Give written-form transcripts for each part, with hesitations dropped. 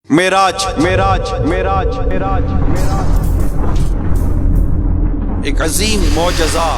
معراج ایک عظیم معجزہ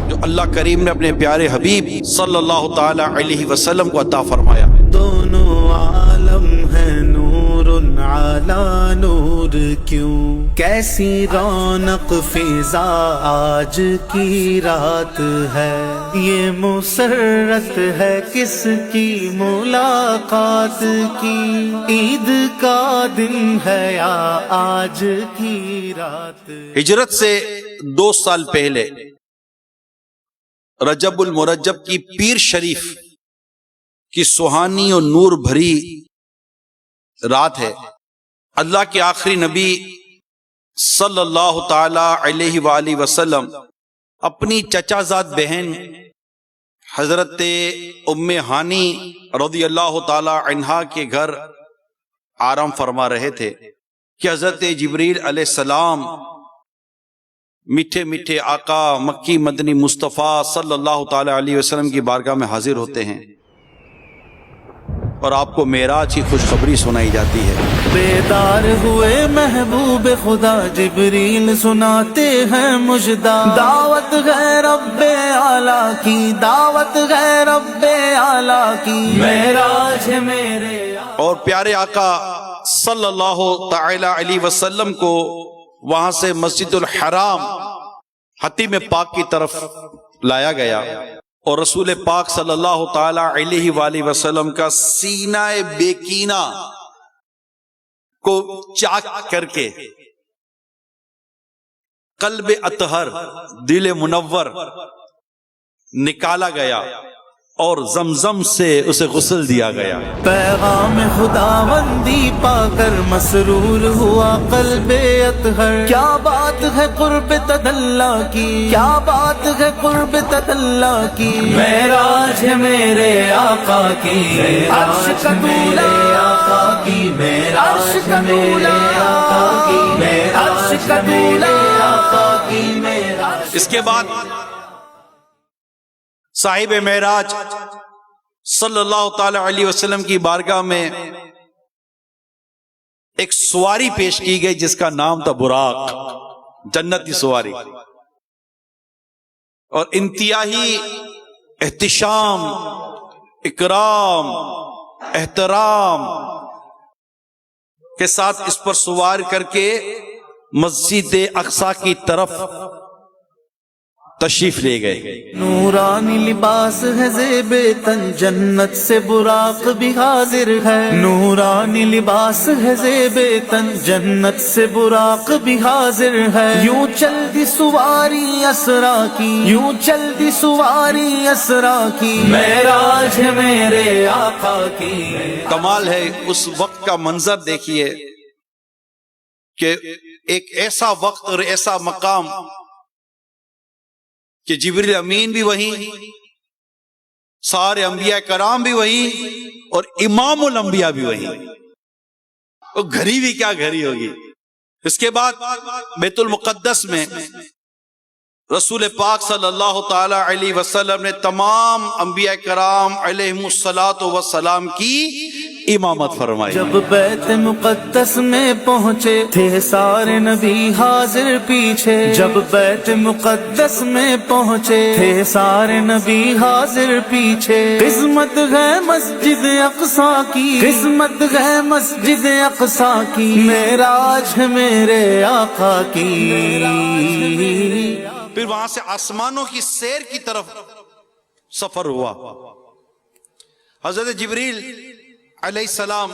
جو اللہ کریم نے اپنے پیارے حبیب صلی اللہ تعالی علیہ وسلم کو عطا فرمایا۔ دونوں عالم ہے نور علی نور کیوں، کیسی رونق فضا آج کی رات ہے، یہ مسرت ہے کس کی ملاقات کی، عید کا دن ہے یا آج کی رات۔ ہجرت سے 2 سال پہلے رجب المرجب کی پیر شریف کی سہانی اور نور بھری رات ہے۔ اللہ کے آخری نبی صلی اللہ تعالی علیہ وآلہ وسلم اپنی چچا زاد بہن حضرت ام ہانی رضی اللہ تعالی عنہا کے گھر آرام فرما رہے تھے کہ حضرت جبریل علیہ السلام میٹھے میٹھے آقا مکی مدنی مصطفیٰ صلی اللہ تعالی علیہ وسلم کی بارگاہ میں حاضر ہوتے ہیں اور آپ کو معراج کی خوشخبری سنائی جاتی ہے۔ بیدار ہوئے محبوب خدا جبریل سناتے ہیں مجدہ، دعوت ہے رب اعلیٰ کی، دعوت ہے رب اعلیٰ کی، معراج ہے میرے اور پیارے آقا صلی اللہ تعالی علیہ وسلم کو وہاں سے مسجد الحرام حتیم پاک کی طرف لایا گیا اور رسول پاک صلی اللہ تعالی علیہ وآلہ وسلم کا سینہ بیکینہ کو چاک کر کے قلب اطہر دل منور نکالا گیا اور زمزم سے اسے غسل دیا گیا۔ پیغام خداوندی پا کر مسرور ہوا قلب اطہر، کیا بات ہے قرب تدلی کی، کیا بات ہے قرب تدلی کی، معراج ہے میرے آقا کی، عرش کا میرے آقا کی، معراج ہے میرے آقا کی، عرش کا میرے آقا کی، معراج۔ اس کے بعد صاحب معراج صلی اللہ تعالی علیہ وسلم کی بارگاہ میں ایک سواری پیش کی گئی جس کا نام تھا براق، جنتی سواری، اور انتہائی احتشام، اکرام، احترام کے ساتھ اس پر سوار کر کے مسجد اقصی کی طرف تشریف لے گئے۔ نورانی لباس ہے زیب تن، جنت سے براق بھی حاضر ہے، نورانی لباس ہے زیب تن، جنت سے براق بھی حاضر ہے، یوں چل دی سواری اسرا کی، یوں چل دی سواری اسرا کی، معراج ہے میرے آقا کی۔ کمال ہے اس وقت کا منظر دیکھیے کہ ایک ایسا وقت اور ایسا مقام کہ جبریل امین بھی وہیں، سارے انبیاء کرام بھی وہیں اور امام الانبیاء بھی وہیں، اور گھڑی بھی کیا گھڑی ہوگی۔ اس کے بعد بیت المقدس میں رسول پاک صلی اللہ تعالی علیہ وسلم نے تمام انبیاء کرام علیہم الصلاۃ والسلام کی امامت فرمائی۔ جب بیت مقدس میں پہنچے تھے سارے نبی حاضر پیچھے، جب بیت مقدس میں پہنچے تھے سارے نبی حاضر پیچھے، قسمت ہے مسجد اقصی کی، قسمت ہے مسجد اقصی کی، معراج ہے میرے آقا کی۔ پھر وہاں سے آسمانوں کی سیر کی طرف سفر ہوا۔ حضرت جبریل علیہ السلام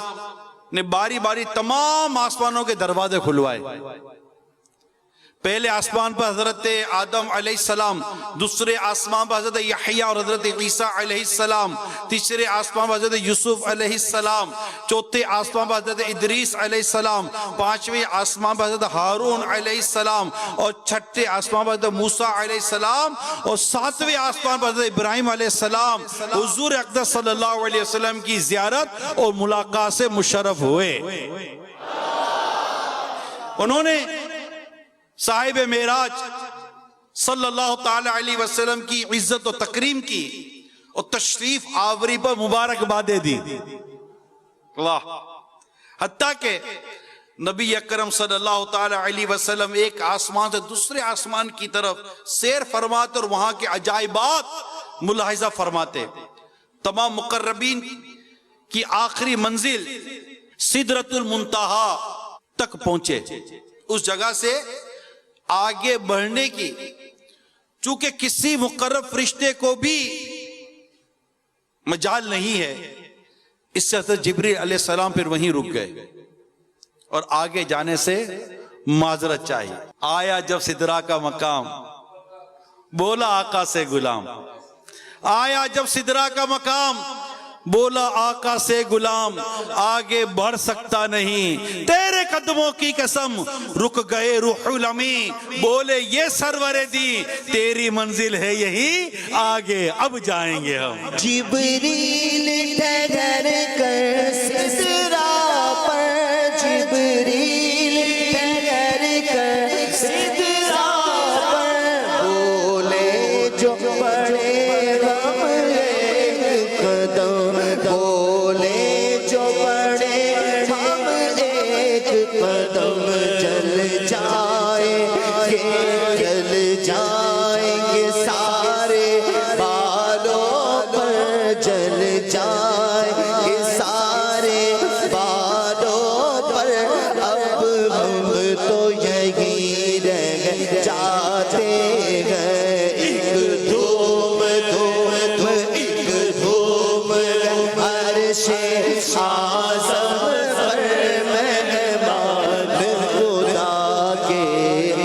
نے باری باری تمام آسمانوں کے دروازے کھلوائے۔ پہلے آسمان پر حضرت آدم علیہ السلام، دوسرے آسمان پر حضرت یحییٰ اور حضرت عیسیٰ علیہ السلام، تیسرے آسمان پر حضرت یوسف علیہ السلام، چوتھے آسمان پر حضرت ادریس علیہ السلام، پانچویں آسمان پر حضرت ہارون علیہ السلام، اور چھٹے آسمان پر حضرت موسیٰ علیہ السلام، اور ساتویں آسمان پر حضرت ابراہیم علیہ السلام حضور اقدس صلی اللہ علیہ وسلم کی زیارت اور ملاقات سے مشرف ہوئے۔ انہوں نے صاحب معراج صلی اللہ تعالی علیہ وسلم کی عزت و تکریم کی اور تشریف آوری پر مبارکبادیں دی۔ اللہ حتیٰ کہ نبی اکرم صلی اللہ تعالی علیہ وسلم ایک آسمان سے دوسرے آسمان کی طرف سیر فرماتے اور وہاں کے عجائبات ملاحظہ فرماتے. تمام مقربین کی آخری منزل سدرۃ المنتہا تک پہنچے. اس جگہ سے آگے بڑھنے کی چونکہ کسی مقرب فرشتے کو بھی مجال نہیں ہے، اس سے حضرت جبریل علیہ السلام پھر وہیں رک گئے اور آگے جانے سے معذرت چاہیے. آیا جب سدرا کا مقام بولا آقا سے غلام، آیا جب سدرا کا مقام بولا آقا سے غلام، آگے بڑھ سکتا نہیں تیرے قدموں کی قسم، رک گئے روح الامی، بولے یہ سرور دی تیری منزل ہے یہی، آگے اب جائیں گے ہم. جبریل ٹھہر کر سدرا پر، جبریل ٹھہر کر سدرا پر، بولے جو بڑے غم ایک قدم، بولے جو بڑے غم ایک قدم، جل جائیں گے سارے بالوں پر، جل جائیں گے سارے بالوں پر، اب ہم تو یہی رہ جاتے ہیں. ایک دھوم دھوم ایک دھوم عرش اعظم پر مہمان خدا کے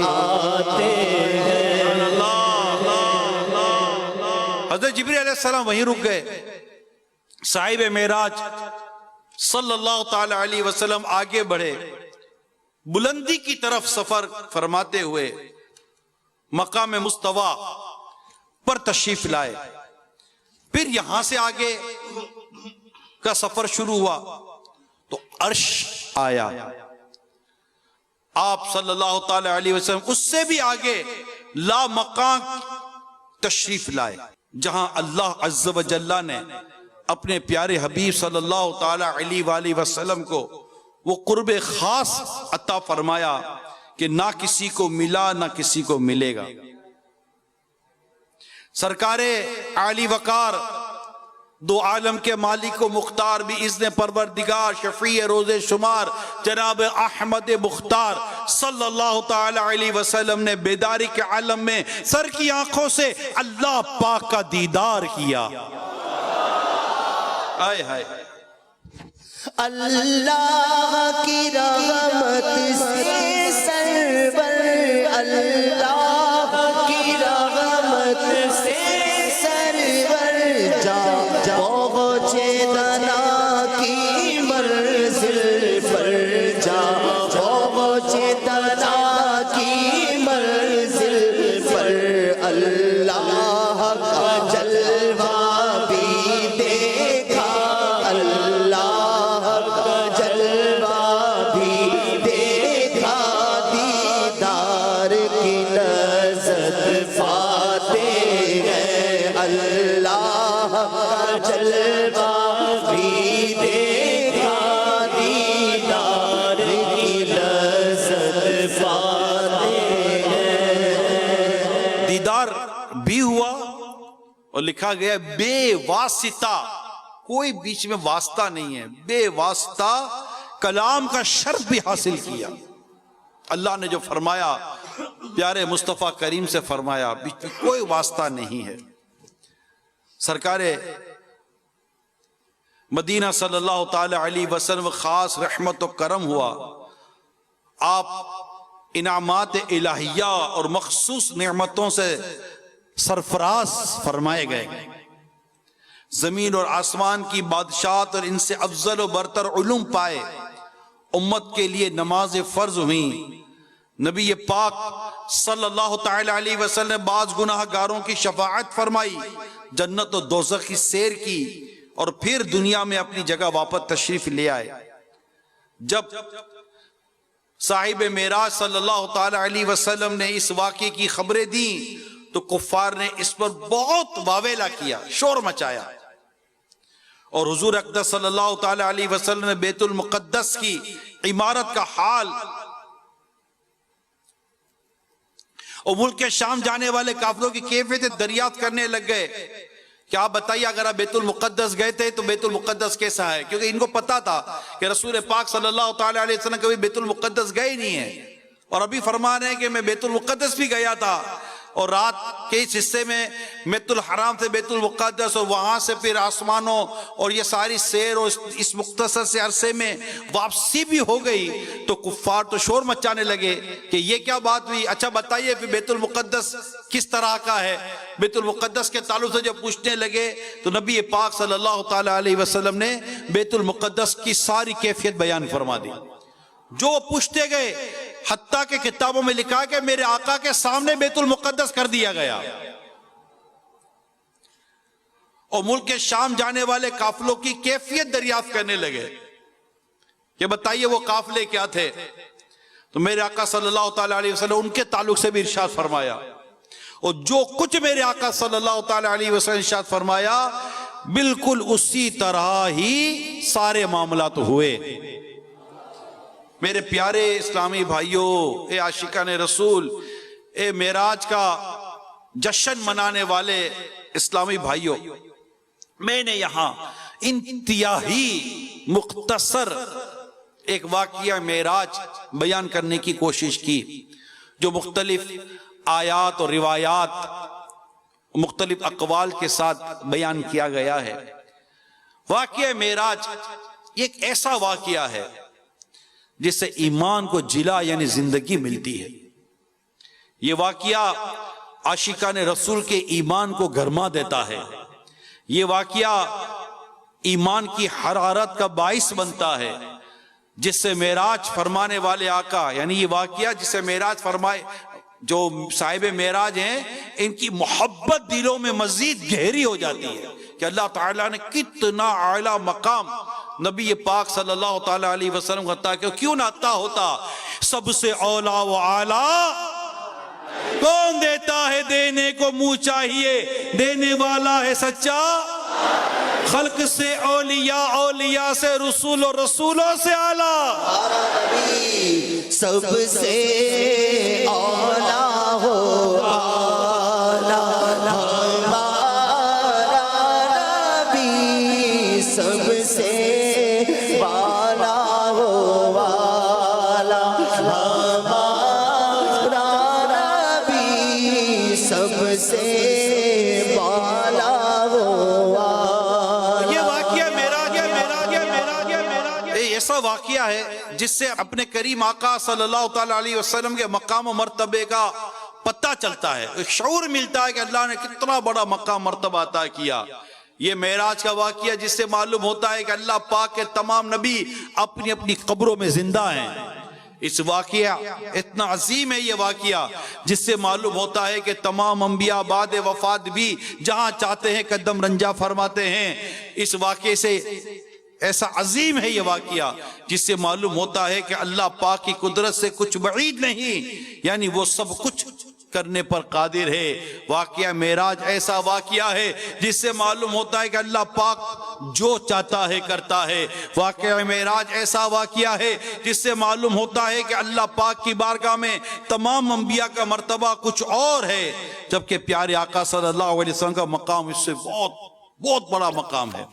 آتے ہیں. حضرت جبریل علیہ السلام وہیں رک گئے. صاحب معراج صلی اللہ تعالی علیہ وسلم آگے بڑھے، بلندی کی طرف سفر فرماتے ہوئے مقام مستوی پر تشریف لائے. پھر یہاں سے آگے کا سفر شروع ہوا تو عرش آیا. آپ صلی اللہ تعالی علیہ وسلم اس سے بھی آگے لا مقام تشریف لائے، جہاں اللہ عز و جل نے اپنے پیارے حبیب صلی اللہ تعالی علیہ وآلہ وسلم کو وہ قرب خاص عطا فرمایا کہ نہ کسی کو ملا نہ کسی کو ملے گا. سرکار عالی وقار دو عالم کے مالک و مختار بھی اذن پروردگار شفیع روز شمار جناب احمد مختار صلی اللہ تعالی علیہ وسلم نے بیداری کے عالم میں سر کی آنکھوں سے اللہ پاک کا دیدار کیا. آئے ہائے اللہ کی رحمت سے سرور، اللہ کی رحمت سے سرور جا پہنچے دنا کی منزل پر، جا پہنچے دنا کی منزل پر. اللہ کا جلوہ بھی دیکھا، اللہ کا جلوہ بھی دیکھا، دیدار کی لذت پاتے ہیں. اللہ کا جلوہ بھی دیکھا، دیدار کی لذت پاتے ہیں. دیدار بھی ہوا اور لکھا گیا بے واسطہ، کوئی بیچ میں واسطہ نہیں ہے، بے واسطہ کلام کا شرف بھی حاصل کیا. اللہ نے جو فرمایا پیارے مصطفیٰ کریم سے فرمایا، بیچ میں کوئی واسطہ نہیں ہے. سرکار مدینہ صلی اللہ تعالی علیہ وسلم خاص رحمت و کرم ہوا. آپ انعامات الہیہ اور مخصوص نعمتوں سے سرفراز فرمائے گئے. زمین اور آسمان کی بادشاہت اور ان سے افضل و برتر علوم پائے. امت کے لیے نماز فرض ہوئیں. نبی پاک صلی اللہ تعالی علیہ وسلم نے بعض گناہ گاروں کی شفاعت فرمائی، جنت و دوزخ کی سیر کی اور پھر دنیا میں اپنی جگہ واپس تشریف لے آئے. جب صاحب معراج صلی اللہ تعالی علیہ وسلم نے اس واقعے کی خبریں دیں تو کفار نے اس پر بہت واویلا کیا، شور مچایا اور حضور اقدس صلی اللہ تعالی علیہ وسلم نے بیت المقدس کی عمارت کا حال اور ملک کے شام جانے والے کافروں کی کیفیت دریافت کرنے لگ گئے کہ آپ بتائیے اگر آپ بیت المقدس گئے تھے تو بیت المقدس کیسا ہے، کیونکہ ان کو پتا تھا کہ رسول پاک صلی اللہ تعالی علیہ وسلم کبھی بیت المقدس گئے ہی نہیں ہیں، اور ابھی فرما رہے ہیں کہ میں بیت المقدس بھی گیا تھا، اور رات کے اس حصے میں بیت الحرام سے بیت المقدس اور وہاں سے پھر آسمانوں اور یہ ساری سیر اور اس مختصر سے عرصے میں واپسی بھی ہو گئی، تو کفار تو شور مچانے لگے کہ یہ کیا بات ہوئی، اچھا بتائیے پھر بیت المقدس کس طرح کا ہے۔ بیت المقدس کے تعلق سے جب پوچھنے لگے تو نبی پاک صلی اللہ تعالی علیہ وسلم نے بیت المقدس کی ساری کیفیت بیان فرما دی، جو وہ پوچھتے گئے، حتیٰ کہ کتابوں میں لکھا کہ میرے آقا کے سامنے بیت المقدس کر دیا گیا، اور ملک کے شام جانے والے قافلوں کی کیفیت دریافت کرنے لگے کہ بتائیے وہ قافلے کیا تھے، تو میرے آقا صلی اللہ تعالی علیہ وسلم ان کے تعلق سے بھی ارشاد فرمایا، اور جو کچھ میرے آقا صلی اللہ تعالی علیہ وسلم ارشاد فرمایا بالکل اسی طرح ہی سارے معاملات ہوئے۔ میرے پیارے اسلامی بھائیوں، اے عاشقان رسول، اے معراج کا جشن منانے والے اسلامی بھائیوں، میں نے یہاں انتہائی مختصر ایک واقعہ معراج بیان کرنے کی کوشش کی، جو مختلف آیات اور روایات مختلف اقوال کے ساتھ بیان کیا گیا ہے۔ واقعہ معراج ایک ایسا واقعہ ہے جس سے ایمان کو جلا یعنی زندگی ملتی ہے۔ یہ واقعہ عاشقان رسول کے ایمان کو گرما دیتا ہے، یہ واقعہ ایمان کی حرارت کا باعث بنتا ہے، جس سے معراج فرمانے والے آقا، یعنی یہ واقعہ جس سے معراج فرمائے، جو صاحب معراج ہیں ان کی محبت دلوں میں مزید گہری ہو جاتی ہے کہ اللہ تعالیٰ نے کتنا اعلیٰ مقام نبی پاک صلی اللہ تعالی علیہ وسلم عطا کیا، کیوں نہ عطا ہوتا، سب سے اولا و اعلیٰ کون دیتا ہے، دینے کو منہ چاہیے، دینے والا ہے سچا، خلق سے اولیاء، اولیاء سے رسول، اور رسولوں سے اعلیٰ سب سے اولا ہو اعلیٰ ہمارا نبی، سب سے بالا ہو اعلیٰ ہمارا نبی، سب سے بالا ہو اعلیٰ۔ یہ واقعہ ایسا واقعہ ہے جس سے اپنے کریم آقا صلی اللہ تعالی علیہ وسلم کے مقام و مرتبے کا پتہ چلتا ہے، ایک شعور ملتا ہے کہ اللہ نے کتنا بڑا مقام مرتبہ عطا کیا۔ یہ معراج کا واقعہ جس سے معلوم ہوتا ہے کہ اللہ پاک کے تمام نبی اپنی اپنی قبروں میں زندہ ہیں۔ اس واقعہ اتنا عظیم ہے یہ واقعہ جس سے معلوم ہوتا ہے کہ تمام انبیاء بعد وفات بھی جہاں چاہتے ہیں قدم رنجا فرماتے ہیں۔ اس واقعے سے ایسا عظیم ہے یہ واقعہ جس سے معلوم ہوتا ہے کہ اللہ پاک کی قدرت سے کچھ بعید نہیں، یعنی وہ سب کچھ کرنے پر قادر ہے۔ واقعہ معراج ایسا واقعہ ہے جس سے معلوم ہوتا ہے کہ اللہ پاک جو چاہتا ہے کرتا ہے۔ واقعہ معراج ایسا واقعہ ہے جس سے معلوم ہوتا ہے کہ اللہ پاک کی بارگاہ میں تمام انبیاء کا مرتبہ کچھ اور ہے، جبکہ پیارے آقا صلی اللہ علیہ وسلم کا مقام اس سے بہت بڑا مقام ہے۔